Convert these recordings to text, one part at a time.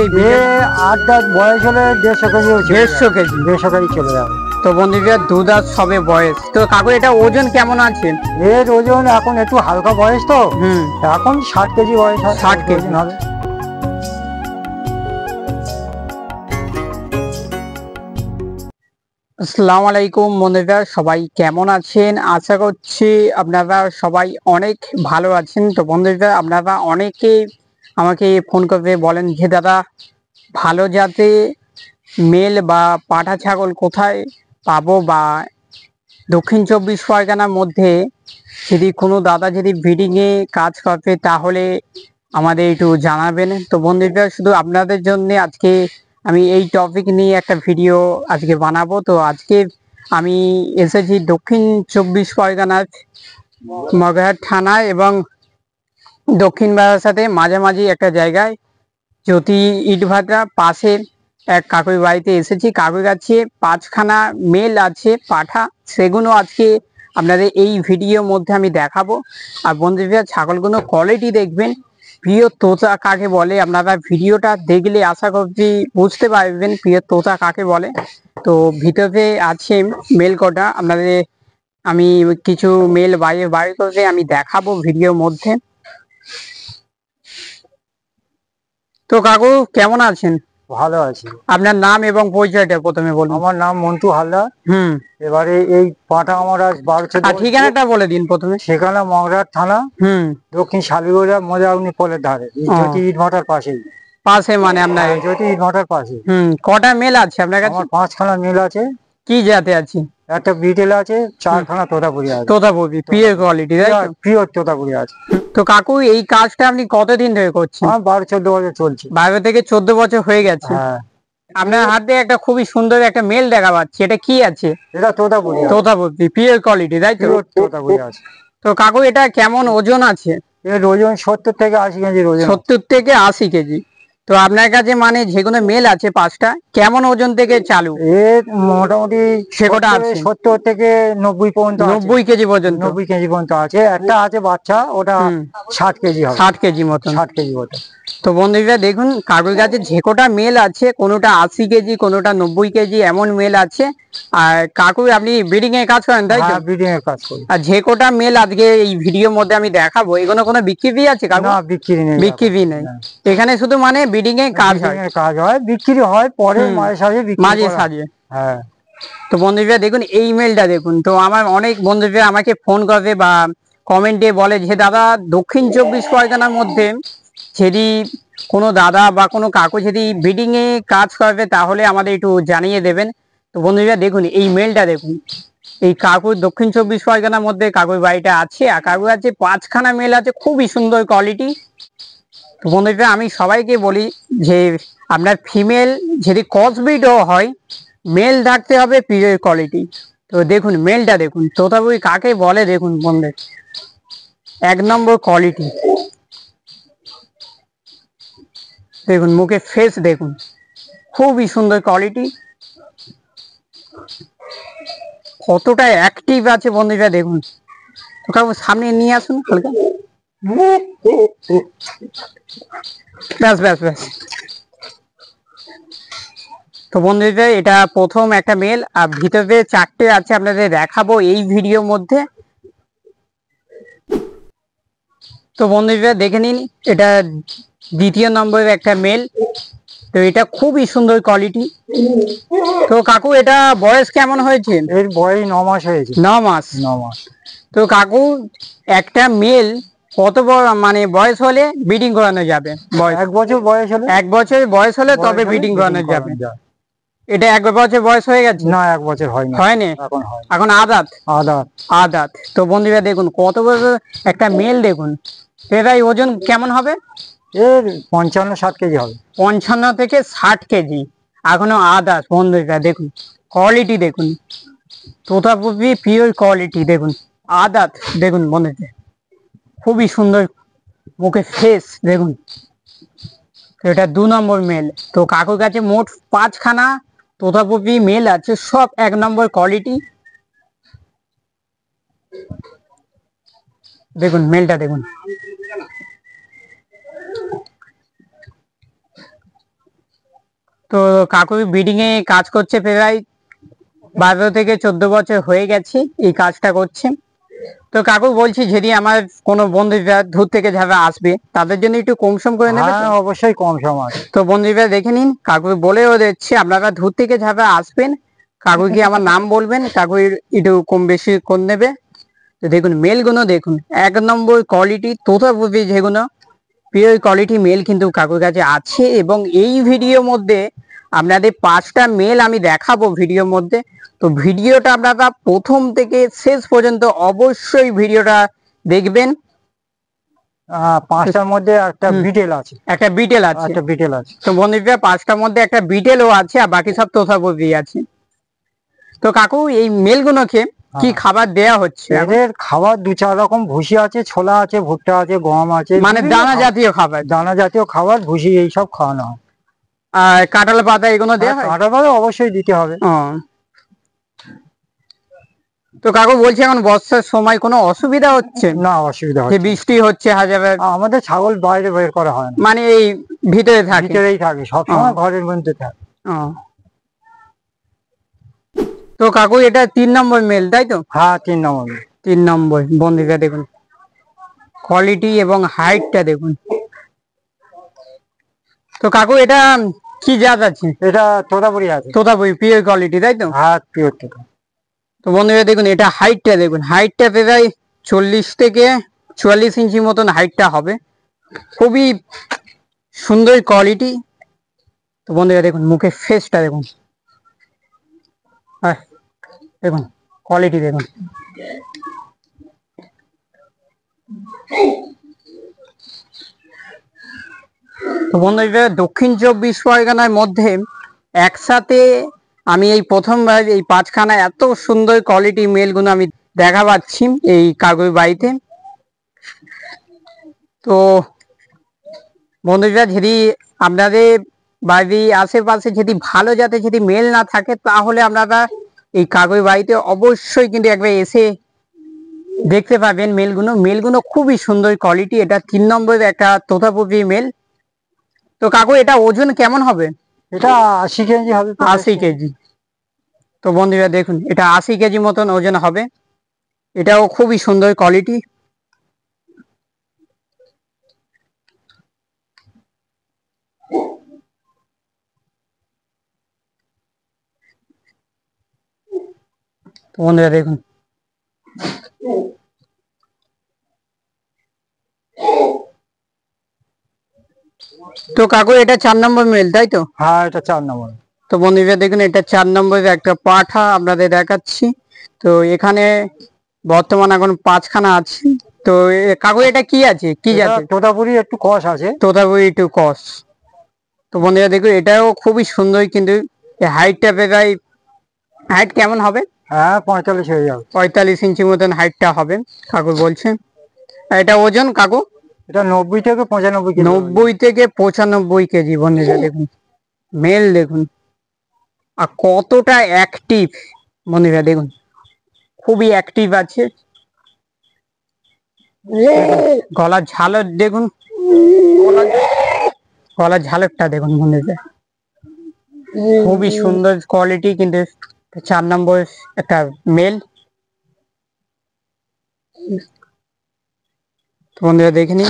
এ 8 দাঁত বয়স হলে 150 কেজি, 150 কেজি, 150 কেজি চলে যাবে। তো বন্ধুরা 2 দাঁত সবে বয়স। তো কাকু এটা ওজন কেমন আছে? এর ওজন এখন একটু হালকা বয়স তো, এখন 60 কেজি বয়স, 60 কেজি হবে। আসসালামু আলাইকুম বন্ধুরা, সবাই কেমন আছেন? আশা করছি আপনারা সবাই অনেক ভালো আছেন। তো বন্ধুরা, আপনারা অনেকেই আমাকে ফোন করে বলেন যে দাদা, ভালো জাতে মেল বা পাঠা ছাগল কোথায় পাবো, বা দক্ষিণ 24 পরগনার মধ্যে যদি কোনো দাদা যদি ব্রিডিংয়ে কাজ করে তাহলে আমাদের একটু জানাবেন। তো বন্ধুরা, শুধু আপনাদের জন্য আজকে আমি এই টপিক নিয়ে একটা ভিডিও আজকে বানাবো। তো আজকে আমি এসেছি দক্ষিণ 24 পরগনার মগরাহাট থানায় এবং দক্ষিণ বারাসাতে মাঝামাঝি একটা জায়গায় জ্যোতি ইটভাটা পাশে এক কাকুর বাড়িতে এসেছি। কাকুর কাছে 5খানা মেল আছে পাঠা, সেগুলো আজকে আপনাদের এই ভিডিওর মধ্যে আমি দেখাবো। আর বন্ধুরা, ছাগলগুলো কোয়ালিটি দেখবেন, প্রিয় তোতা কাকে বলে। আপনারা ভিডিওটা দেখলে আশা করছি বুঝতে পারবেন প্রিয় তোতা কাকে বলে। তো ভিতরে আছে মেল কটা, আপনাদের আমি কিছু মেল বাইরে করে আমি দেখাবো ভিডিওর মধ্যে। তো কাকু কেমন আছেন? ভালো আছি। আপনার নাম এবং পরিচয়টা প্রথমে বলুন। আমার নাম মন্টু হালদার। এবারে এই পাঠা আমার আজ 12-14 ঠিকানাটা বলে দিন প্রথমে। সেখানে মগরাহাট থানা, দক্ষিণ শালিগোড়া মজাউনি পোলের ধারে, জ্যোতি ইটভাটার পাশেই। পাশে মানে আপনার জ্যোতি ইটভাটার পাশে। কটা মেল আছে আপনার কাছে? আমার 5খানা মেল আছে। কি জাতে আছে? একটা বিটেল আছে, 4খানা তোতাপুরি আছে। Totapuri pure quality, pure Totapuri আছে। তো কাকু, এই কাজটা আপনি কতদিন ধরে করছেন? 12-14 বছর চলছে। 12 থেকে 14 বছর হয়ে গেছে। আপনার হাতে একটা খুবই সুন্দর একটা মেল দেখা পাচ্ছি, এটা কি আছে? এটা তোতাপুরি। তোতাপুরি পিওর কোয়ালিটি, তাই তো? তোতাপুরি আছে। তো কাকু, এটা কেমন ওজন আছে? এর ওজন 70 থেকে 80 কেজি ওজন। 70 থেকে 80 কেজি। তো আপনার কাছে মানে যেগুলো মেল আছে 5টা, কেমন ওজন থেকে চালু? এর মোটামুটি সেকটা আছে 70 থেকে 90 পর্যন্ত, 90 কেজি পর্যন্ত। 90 কেজি পর্যন্ত আছে। একটা আছে বাচ্চা, ওটা 60 কেজি হবে, 60 কেজি মতন। 60 কেজি মতো। তো বন্ধুরা দেখুন, কাকুর কাছে যে কটা মেল আছে, কোনোটা 80 কেজি, কোনোটা 90 কেজি, এমন মেল আছে। আর কাকু, আপনি ব্রিডিং এর কাজ করেন, তাই তো? ব্রিডিং এর কাজ করি। আর যে কটা মেল আজকে এই ভিডিওর মধ্যে আমি দেখাবো, এগুলো কোনো বিক্রি আছে কাকু? না, বিক্রি নেই, বিক্রি নেই। এখানে শুধু মানে ব্রিডিং এর কাজ হয়, বিক্রি হয় পরে মাঝে সাঝে, মাঝে সাঝে। হ্যাঁ। তো বন্ধুরা দেখুন, এই মেলটা দেখুন। তো আমার অনেক বন্ধুরা আমাকে ফোন করে বা কমেন্টে বলে যে দাদা, দক্ষিণ 24 পরগনার মধ্যে যদি কোনো দাদা বা কোনো কাকু যদি ব্রিডিং এ কাজ করবে তাহলে আমাদের একটু জানিয়ে দেবেন। তো বন্ধুরা দেখুন, এই মেলটা দেখুন। এই কাকুর দক্ষিণ 24 পরগনার মধ্যে কাকুর বাড়িটা আছে, আর কাকুর আছে 5খানা মেল আছে, খুবই সুন্দর কোয়ালিটি। তো বন্ধুরা, আমি সবাইকে বলি যে আপনার ফিমেল যদি ক্রসব্রিডও হয়, মেল থাকতে হবে পিওর কোয়ালিটি। তো দেখুন মেলটা দেখুন, তোতাপুরি কাকে বলে দেখুন বন্ধু, 1 নম্বর কোয়ালিটি। দেখুন মুখে ফেস দেখুন, খুবই সুন্দর কোয়ালিটি। কতটা অ্যাক্টিভ আছে বন্ধুরা দেখুন। তো কাকু সামনে নিয়ে আসুন হালকা, ব্যাস ব্যাস ব্যাস। তো বন্ধুরা, এটা প্রথম একটা মেল, আর ভিতরে 4টে আছে, আপনাদের দেখাবো এই ভিডিওর মধ্যে। তো বন্ধুরা দেখে নিন, এটা দ্বিতীয় নম্বরের একটা মেল। তো এটা খুবই সুন্দর কোয়ালিটি। তো কাকু, এটা বয়স কেমন হয়েছে? এর বয়স 9 মাস হয়েছে। 9 মাস। 9 মাস। তো কাকু, একটা মেল কত মানে বয়স হলে ব্রিডিং করানো যাবে? 1 বছর বয়স হলে, 1 বছর বয়স হলে তবে ব্রিডিং করানো যাবে। এটা 1 বছর বয়স হয়ে গেছে? না, 1 বছর হয়নি, এখন আদাত। আদাত। তো বন্ধুরা দেখুন, কত বড় একটা মেল দেখুন। এটাই ওজন কেমন হবে? এর 55-60 কেজি হবে। 55 থেকে 60 কেজি, এখনো আদাত। বন্ধুরা দেখুন কোয়ালিটি দেখুন, তোতাপুরি পিওর কোয়ালিটি দেখুন, আদাত দেখুন বন্ধুরা, খুবই সুন্দর মুখে ফেস দেখুন। এটা 2 নম্বর মেল। তো কাকুর কাছে মোট 5খানা তোতাপুরি মেল আছে, সব 1 নম্বর কোয়ালিটি। দেখুন মেলটা দেখুন। তো কাকু ব্রিডিং এ কাজ করছে প্রায় 12 থেকে 14 বছর হয়ে গেছে এই কাজটা করছে। তো কাকু বলছি যদি আমার কোনো বন্ধুরা দূর থেকে যারা আসবে তাদের জন্য একটু কম সম করে নেবে তো? হ্যাঁ, অবশ্যই কম সময়। তো বন্ধুরা দেখে নিন, কাকু বলেও দিচ্ছি আপনারা দূর থেকে যারা আসবেন কাকু কি আমার নাম বলবেন, কাকু একটু কম বেশি করে নেবে। তো দেখুন মেলগুলো দেখুন, 1 নম্বর কোয়ালিটি তোতাপুরি, যেগুলো পিওর কোয়ালিটি মেল কিন্তু কাকুর কাছে আছে। এবং এই ভিডিওর মধ্যে আপনাদের 5টা মেল আমি দেখাবো ভিডিওর মধ্যে। তো ভিডিওটা আপনারা প্রথম থেকে শেষ পর্যন্ত অবশ্যই ভিডিওটা দেখবেন। 5টার মধ্যে একটা বিটেল আছে। একটা বিটেল আছে। একটা বিটেল আছে। তো বন্ধুরা 5টার মধ্যে একটা বিটেলও আছে আর বাকি সব তোতাপুরি আছে। তো কাকু এই মেলগুলোকে কি খাবার দেয়া হচ্ছে? এদের খাবার 2-4 রকম ভুসি আছে, ছোলা আছে, ভুট্টা আছে, গম আছে, মানে দানা জাতীয় খাবার। দানা জাতীয় খাবার, ভুসি এইসব খাওয়ানো হয়। আর কাঁঠাল পাতা এগুলো দেওয়া হয়? কাঁটা পাতা অবশ্যই দিতে হবে। তো কাকু বলছি এখন বর্ষার সময় কোনো অসুবিধা হচ্ছে না, অসুবিধা যে হচ্ছে না। বৃষ্টি হচ্ছে হাজার? আমাদের ছাগল বাইরে বের করা হয় না, মানে এই ভিতরে থাকে? ভিতরেই থাকে, সবসময় ঘরের মধ্যে থাকে। তো কাকু এটা 3 নম্বর মেল তাই তো? হ্যাঁ, 3 নম্বর। 3 নম্বর। বন্ধুরা দেখুন কোয়ালিটি এবং হাইটটা দেখুন। তো কাকু এটা কি জাত আছে? এটা তোতাপুরি আছে। তোতাপুরি পিওর কোয়ালিটি তাই তো? হ্যাঁ, পিওর তোতা। তো বন্ধুরা দেখুন এটা হাইটটা দেখুন, হাইটটা প্রায় 40 থেকে 44 ইঞ্চি মতন হাইটটা হবে, খুবই সুন্দর কোয়ালিটি। তো বন্ধুরা দেখুন মুখের ফেসটা দেখুন, দেখুন কোয়ালিটি দেখুন। তো বন্ধুরা দক্ষিণ 24 পরগনার মধ্যে একসাথে আমি এই প্রথমবার এই 5খানা এত সুন্দর কোয়ালিটি মেলগুলো আমি দেখা পাচ্ছি এই কাকুর বাড়িতে। তো বন্ধুরা যদি আপনাদের বাড়ির আশেপাশে যদি ভালো জাতের যদি মেল না থাকে তাহলে আপনারা এই কাকুর বাড়িতে অবশ্যই কিন্তু একবার এসে দেখতে পাবেন মেলগুলো। মেলগুলো খুবই সুন্দর কোয়ালিটি। এটা 3 নম্বরের একটা তোতাপুরি মেল। তো কাকু এটা ওজন কেমন হবে? এটা 80 কেজি হবে। 80 কেজি। তো বন্ধুরা দেখুন এটা 80 কেজি মতন ওজন হবে। এটাও খুবই সুন্দর কোয়ালিটি। তো বন্ধুরা দেখুন তো কাকু এটা 4 নম্বর মেল তাই তো? হ্যাঁ, এটা 4 নম্বর। তো বন্ধুরা দেখুন এটা 4 নম্বরের একটা পাঠা আপনাদের দেখাচ্ছি। তো এখানে বর্তমান এখন 5খানা আছে। তো কাকু এটা কি আছে, কি জাতের? তোতাপুরি একটু কষ আছে। তোতাপুরি একটু কস। তো বন্ধুরা দেখুন এটাও খুবই সুন্দর, কিন্তু হাইটটা প্রায়, হাইট কেমন হবে? হ্যাঁ, 45 হয়ে যাবে। 45 ইঞ্চি মতন হাইটটা হবে কাকু বলছে। আর এটা ওজন কাকু? এটা 90 থেকে 95 কেজি। 90 থেকে 95 কেজি। বন্ধুরা দেখুন মেল দেখুন আর কতটা অ্যাক্টিভ। বন্ধুরা দেখুন খুবই অ্যাক্টিভ আছে। গলার ঝালর দেখুন, গলার ঝালরটা দেখুন বন্ধুরা, খুবই সুন্দর কোয়ালিটি। কিন্তু 4 নম্বর একটা মেল। তো বন্ধুরা দেখে নি।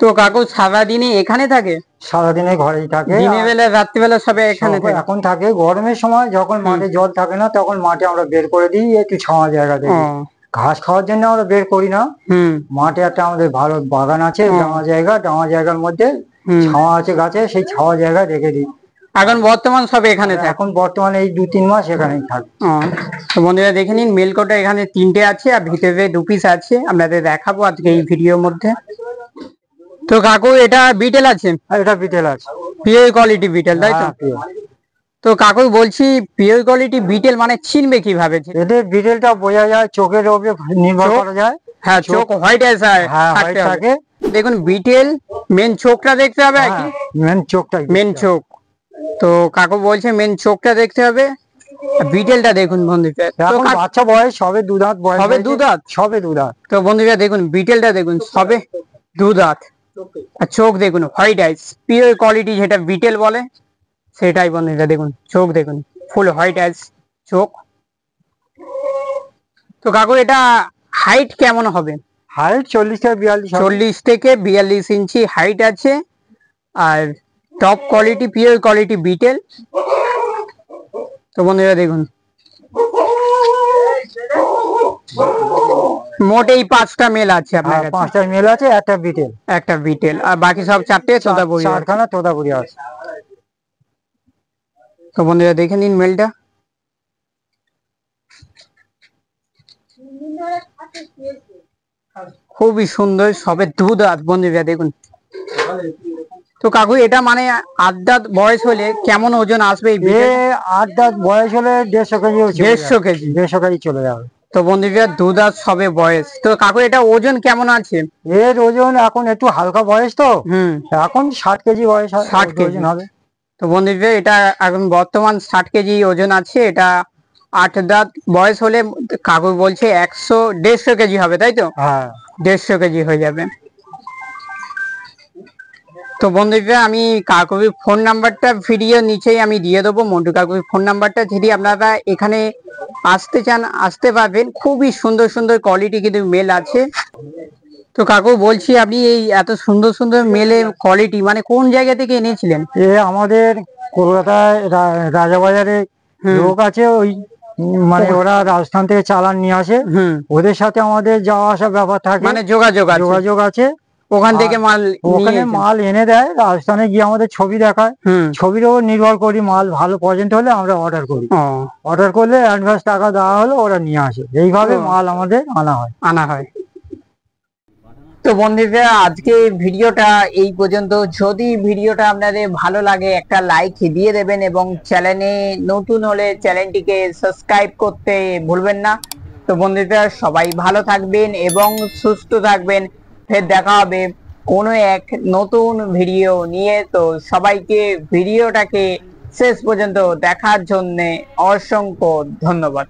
তো কাকু সারাদিনে এখানে থাকে? সারাদিনে ঘরেই থাকে। দিনের বেলা রাত্রিবেলা সবে এখানে থাকে? এখন থাকে গরমের সময়, যখন মাঠে জল থাকে না তখন মাঠে আমরা বের করে দিই একটু ছাওয়া জায়গা থেকে। ঘাস খাওয়ার জন্য আমরা বের করি না। মাঠে একটা আমাদের ভালো বাগান আছে, ডাঙা জায়গা, ডাঙা জায়গার মধ্যে ছাওয়া আছে গাছে, সেই ছাওয়া জায়গায় রেখে দিই। এখন বর্তমান সব এখানে থাকে? এখন বর্তমানে এই 2-3 মাস এখানেই থাকে। তো বন্ধুরা দেখে নিন মেলকোটা এখানে 3টে আছে আর ভিতরে 2 পিস আছে, আপনাদের দেখাবো আজকে এই ভিডিওর মধ্যে। তো কাকু এটা বিটেল আছে? এটা বিটেল আছে। পিওর কোয়ালিটি বিটেল তাই তো? তো কাকু বলছি পিওর কোয়ালিটি বিটেল মানে চিনবে কিভাবে? এদের বিটেলটা বোঝা যায় চোখের উপরে নির্ভর করা যায়। হ্যাঁ, চোখ হোয়াইট থাকে। দেখুন বিটেল মেন চোখটা দেখতে হবে। মেন চোখটা, মেন চোখ। তো কাকু বলছে মেন চোখটা দেখতে হবে। বিটেলটা দেখুন বন্ধুরা, এখন বাচ্চা বয়স, সবে 2 দাঁত বয়স। সবে 2 দাঁত? সবে 2 দাঁত। তো বন্ধুরা দেখুন বিটেলটা দেখুন সবে 2 দাঁত। আর চোখ দেখুন হোয়াইট আইস, পিওর কোয়ালিটি যেটা বিটেল বলে সেটাই বন্ধুরা। দেখুন চোখ দেখুন, ফুল হোয়াইট আইস চোখ। তো কাকু এটা হাইট কেমন হবে? হাইট 40 থেকে 42 ইঞ্চি হাইট আছে, আর top quality pure quality betel. তো বন্ধুরা দেখুন, মোট এই 5টা মেল আছে আপনার কাছে? 5টা মেল আছে, একটা বিটেল, আর বাকি সব 4টে তোতাপুরি। 4খানা তোতাপুরি আছে। তো বন্ধুরা দেখে নিন মেলটা। খুবই সুন্দর, সবে দুধ আর বন্ধুরা দেখুন। তো কাকু এটা মানে 8 দাঁত বয়স হলে কেমন ওজন আসবে? 8 দাঁত বয়স হলে 150 কেজি। 150 কেজি চলে যাবে। তো বন্ধুরা 2 দাঁত সবে বয়স। তো কাকু এটা ওজন কেমন আছে? এর ওজন এখন একটু হালকা বয়স, তো এখন 60 কেজি বয়স, 60 কেজি হবে। তো বন্ধুরা এটা এখন বর্তমান 60 কেজি ওজন আছে। এটা 8 দাঁত বয়স হলে কাকু বলছে 150 কেজি হবে, তাই তো? হ্যাঁ, 150 কেজি হয়ে যাবে। তো বন্ধুরা আমি কাকুর ফোন নাম্বারটা ভিডিও নিচেই আমি দিয়ে দেবো, মন্টু কাকুর ফোন নাম্বারটা। যদি আপনারা এখানে আসতে চান আসতে পারবেন, খুবই সুন্দর সুন্দর কোয়ালিটি কিন্তু মেল আছে। তো কাকু বলছি, আপনি এই এত সুন্দর সুন্দর মেলের কোয়ালিটি মানে কোন জায়গা থেকে এনেছিলেন? আমাদের কলকাতায় রাজাবাজারে লোক আছে, ওই মানে ওরা রাজস্থান থেকে চালান নিয়ে আসে, ওদের সাথে আমাদের যাওয়া আসা ব্যাপার থাকে, মানে যোগাযোগ আছে। ওখান থেকে মাল এনে দেয়, রাজস্থানে গিয়ে আমাদের ছবি দেখায়, ছবির উপর নির্ভর করি, মাল ভালো পছন্দ হলে আমরা অর্ডার করি, অর্ডার করলে অ্যাডভান্স টাকা দেওয়া হলে ওরা নিয়ে আসে, এইভাবে মাল আমাদের আনা হয়। তো বন্ধুরা আজকে ভিডিওটা এই পর্যন্ত। যদি ভিডিওটা আপনাদের ভালো লাগে একটা লাইক দিয়ে দেবেন, এবং চ্যানেলে নতুন হলে চ্যানেলটিকে সাবস্ক্রাইব করতে ভুলবেন না। তো বন্ধুরা সবাই ভালো থাকবেন এবং সুস্থ থাকবেন, ফের দেখা হবে কোনো এক নতুন ভিডিও নিয়ে। তো সবাইকে ভিডিওটাকে শেষ পর্যন্ত দেখার জন্য অসংখ্য ধন্যবাদ।